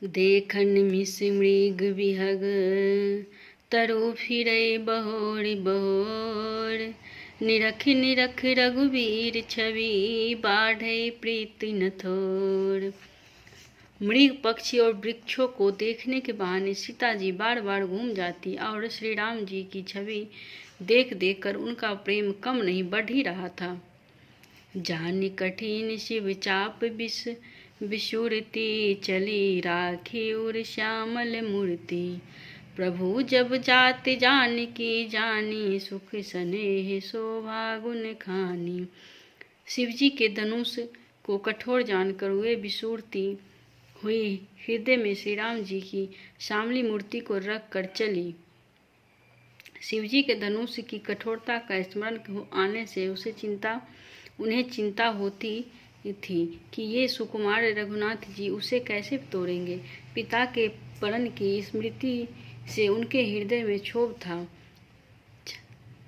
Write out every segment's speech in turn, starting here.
देखन मिस मृग विहग तरु फिरै बहोर बहोर। निरख निरख रघुवीर छवि बाढ़ै प्रीति न थोर। मृग पक्षी और वृक्षों को देखने के बहाने सीता जी बार बार घूम जाती और श्री राम जी की छवि देख देख कर उनका प्रेम कम नहीं बढ़ ही रहा था। जानि कठिन शिव चाप विसुरती चली राखी उर श्यामल मूर्ति। प्रभु जब जात जानकी जानी सुख स्नेह शोभा गुण खानी। शिवजी के धनुष को कठोर जानकर वे विसुरती हुई हृदय में श्री राम जी की श्यामली मूर्ति को रख कर चली। शिवजी के धनुष की कठोरता का स्मरण आने से उन्हें चिंता होती थी कि ये सुकुमार रघुनाथ जी उसे कैसे तोड़ेंगे। पिता के प्रण की स्मृति से उनके हृदय में क्षोभ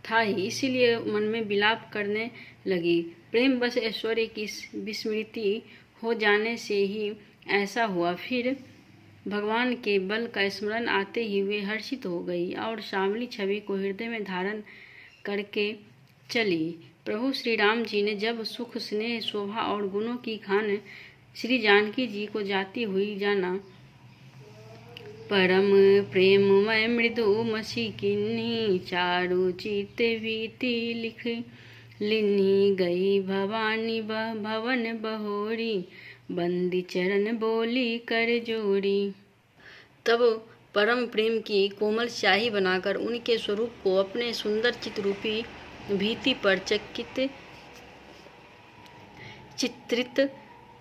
था ही, इसीलिए मन में विलाप करने लगी। प्रेम बस ऐश्वर्य की विस्मृति हो जाने से ही ऐसा हुआ। फिर भगवान के बल का स्मरण आते ही वे हर्षित हो गई और श्यामली छवि को हृदय में धारण करके चली। प्रभु श्री राम जी ने जब सुख स्नेह शोभा और गुणों की खान श्री जानकी जी को जाती हुई जाना, परम प्रेममय मृदु मसी किन्नी चारु चित भीति लिख लिन्ही गई भवानी भवन बहोरी बंदी चरण बोली कर जोड़ी। तब परम प्रेम की कोमल स्याही बनाकर उनके स्वरूप को अपने सुंदर चित्ररूपी भीति पर चित्रित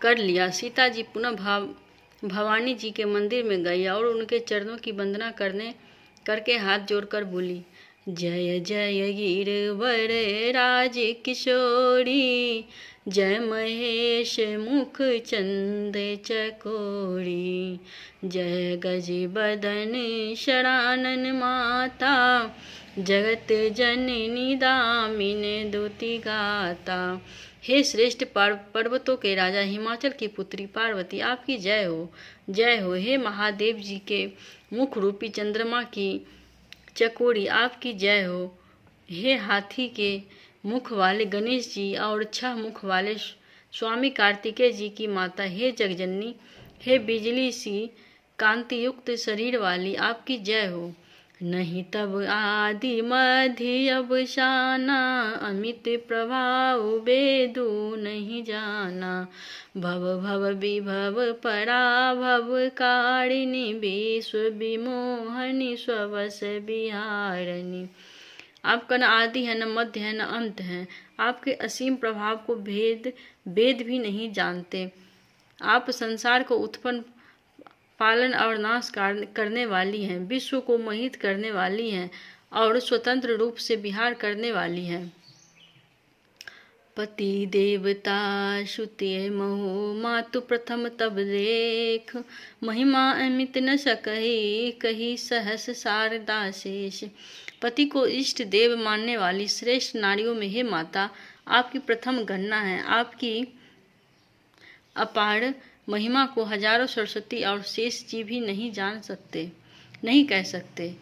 कर लिया। सीता जी पुनः भवानी जी के मंदिर में गई और उनके चरणों की वंदना करके हाथ जोड़कर बोली, जय जय गिरवर राज किशोरी, जय महेश मुख चंद चकोरी, जय गज बदन शरानन माता, जगत जननी दामिनी दुति गाता। हे श्रेष्ठ पर्वतों के राजा हिमाचल की पुत्री पार्वती, आपकी जय हो, जय हो। हे महादेव जी के मुख रूपी चंद्रमा की चकोरी, आपकी जय हो। हे हाथी के मुख वाले गणेश जी और 6 मुख वाले स्वामी कार्तिकेय जी की माता, हे जगजननी, हे बिजली सी कांति युक्त शरीर वाली, आपकी जय हो। नहीं तब आदि मध्य अवसाना, अमित प्रभाव वेदु नहीं जाना, भव भव विभव पराभव कारिणी, विश्व विमोहनी स्ववश विहारिणी। आपका न आदि है, न मध्य है, न अंत है। आपके असीम प्रभाव को वेद भी नहीं जानते। आप संसार को उत्पन्न, पालन और नाश करने वाली हैं, विश्व को मोहित करने वाली हैं और स्वतंत्र रूप से विहार करने वाली हैं। पति देवता श्रुति महो मातु प्रथम तब देख, महिमा अमित न सकही कही सहस शारदा शेष। पति को इष्ट देव मानने वाली श्रेष्ठ नारियों में हे माता, आपकी प्रथम गणना है। आपकी अपार महिमा को हजारों सरस्वती और शेष जी भी नहीं कह सकते।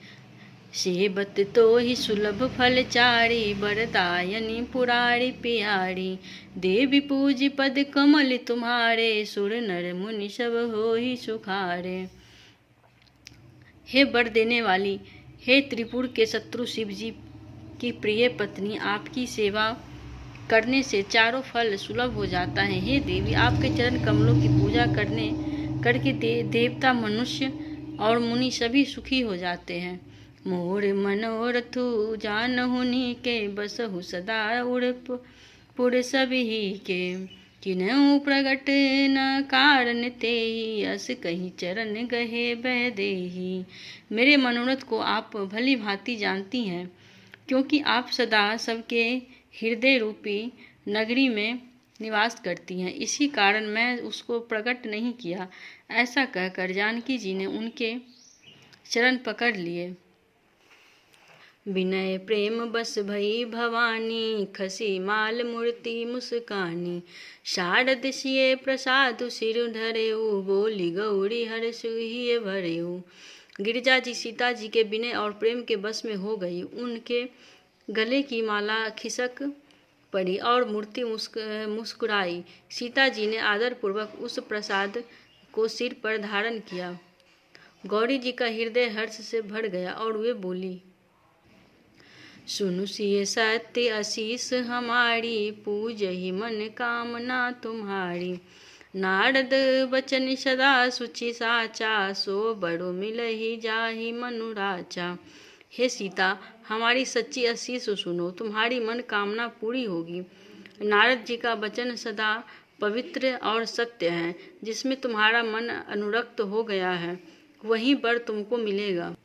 सेबत तो ही सुलभ फल चारी, बरदायनी पुरारी प्यारी, देवी पूज पद कमल तुम्हारे, सुर नर मुनि सब हो ही सुखारे। हे वर देने वाली, हे त्रिपुर के शत्रु शिव जी की प्रिय पत्नी, आपकी सेवा करने से चारों फल सुलभ हो जाता है। हे देवी, आपके चरण कमलों की पूजा करके देवता, मनुष्य और मुनि सभी सुखी हो जाते हैं। मोर मनोरथु जानहुनि के, बसहु सदा उड़पुर सभी के, किन्हु प्रगट न कारण तेहि, अस कहीं चरण गहे बह देहि। मेरे मनोरथ को आप भली भांति जानती हैं, क्योंकि आप सदा सबके हृदय रूपी नगरी में निवास करती हैं, इसी कारण मैं उसको प्रकट नहीं किया। ऐसा कहकर जानकी जी ने उनके चरण पकड़ लिए। विनय प्रेम बस भई भवानी, खसी माल मूर्ति मुस्कानी। शारद सिए प्रसाद सिर धरेऊ, बोली गौरी हर्ष हिय भरेऊ। गिरिजा जी सीता जी के विनय और प्रेम के बस में हो गई। उनके गले की माला खिसक पड़ी और मूर्ति मुस्कुराई। सीता जी ने आदरपूर्वक उस प्रसाद को सिर पर धारण किया। गौरी जी का हृदय हर्ष से भर गया और वे बोली, सुनु सिय सत्य आशीष हमारी, पूजहि मन कामना तुम्हारी। नारद बचन सदा सुचि साचा, सो बड़ो मिलहि जाहि मनुराचा। हे सीता, हमारी सच्ची आशीष सुनो, तुम्हारी मन कामना पूरी होगी। नारद जी का वचन सदा पवित्र और सत्य है। जिसमें तुम्हारा मन अनुरक्त हो गया है वहीं पर तुमको मिलेगा।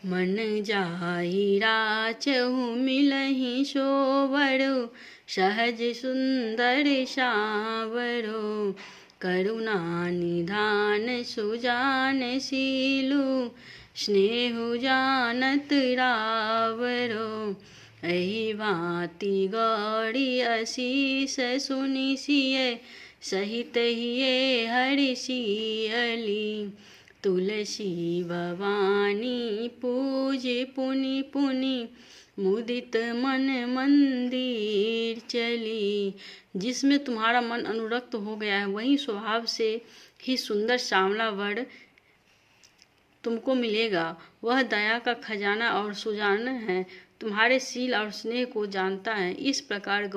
मन जाहि राचहु मिलहि सोवरो, सहज सुंदर सावरो। करुणा निधान सुजान सीलु, स्नेहु जानत रावरो। एहि भांति गौरी आशीष सुनि सिय, सहित हिये हर्षियली। तुलसी भवानी पूज पुनि पुनि, मुदित मन मंदिर चली। जिसमें तुम्हारा मन अनुरक्त हो गया है वहीं स्वभाव से ही सुंदर श्यामला वर तुमको मिलेगा। वह दया का खजाना और सुजान है, तुम्हारे शील और स्नेह को जानता है। इस प्रकार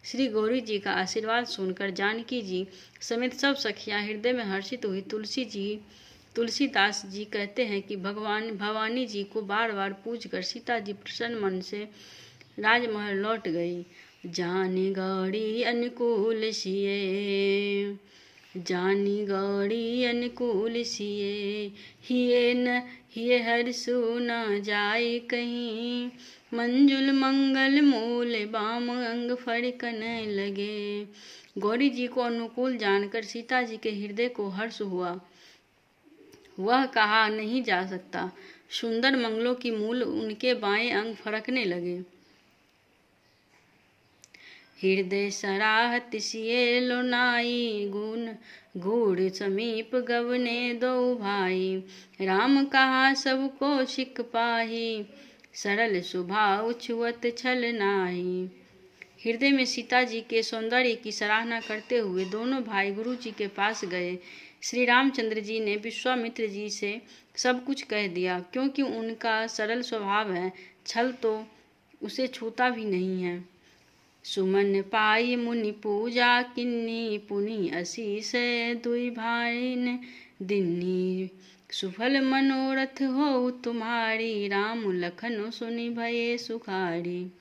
श्री गौरी जी का आशीर्वाद सुनकर जानकी जी समेत सब सखियां हृदय में हर्षित हुई। तुलसीदास जी कहते हैं कि भवानी जी को बार बार पूजकर सीता जी प्रसन्न मन से राजमहल लौट गई। जानी गौरी अनुकूल सिए, जानी गौरी अनुकूल सिए। हिये हर्षु न जाए कहीं, मंजुल मंगल मूल बाम अंग फड़कन लगे। गौरी जी को अनुकूल जानकर सीता जी के हृदय को हर्ष हुआ, वह कहा नहीं जा सकता। सुंदर मंगलों की मूल उनके बाएं अंग फड़कने लगे। हृदय सराहत सिए लोनाई, गुण गूढ़ समीप गवने दो भाई। राम कहा सबको सिख पाही, सरल स्वभाव छुअत छल नाही। हृदय में सीता जी के सौंदर्य की सराहना करते हुए दोनों भाई गुरु जी के पास गए। श्री रामचंद्र जी ने विश्वामित्र जी से सब कुछ कह दिया, क्योंकि उनका सरल स्वभाव है, छल तो उसे छूता भी नहीं है। सुमन पाई मुनि पूजा किन्नी, पुनि आशीष दुई भाइन दिन्नी। सुफल मनोरथ हो तुम्हारी, राम लखन सुनि भये सुखारी।